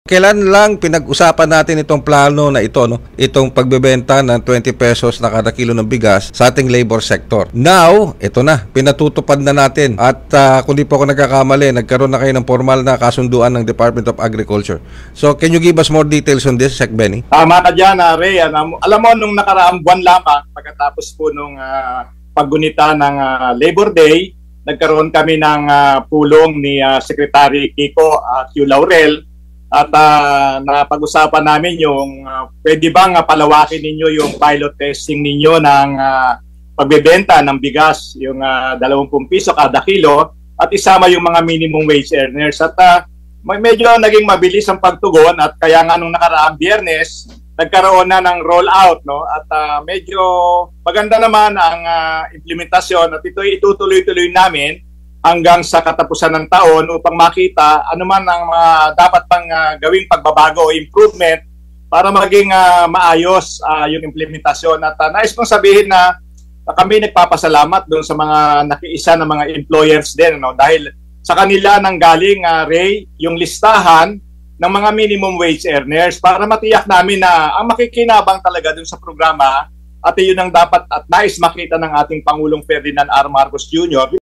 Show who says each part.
Speaker 1: Kailan lang pinag-usapan natin itong plano na ito, no? Itong pagbebenta ng 20 pesos na kada kilo ng bigas sa ating labor sector. Now, ito na, pinatutupad na natin. At kung di po ako nagkakamali, nagkaroon na kayo ng formal na kasunduan ng Department of Agriculture. So, can you give us more details on this, Sec Benny?
Speaker 2: Tama ka dyan, Ray. Alam mo, nung nakaraang buwan lamang, pagkatapos po nung paggunita ng Labor Day, nagkaroon kami ng pulong ni Secretary Kiko Q. Laurel. At napag-usapan namin yung pwede bang palawakin ninyo yung pilot testing ninyo ng pagbebenta ng bigas, yung 20 piso kada kilo, at isama yung mga minimum wage earners. At medyo naging mabilis ang pagtugon, at kaya nga nung nakaraang Biyernes, nagkaroon na ng rollout, no? At medyo maganda naman ang implementasyon, at ito itutuloy-tuloy namin hanggang sa katapusan ng taon upang makita ano man ang dapat pang gawing pagbabago o improvement para maging maayos yung implementasyon. At nais kong sabihin na kami nagpapasalamat doon sa mga nakiisa ng mga employers din, no? Dahil sa kanila nanggaling, Ray, yung listahan ng mga minimum wage earners para matiyak namin na ang makikinabang talaga doon sa programa at yun ang dapat at nais makita ng ating Pangulong Ferdinand R. Marcos Jr.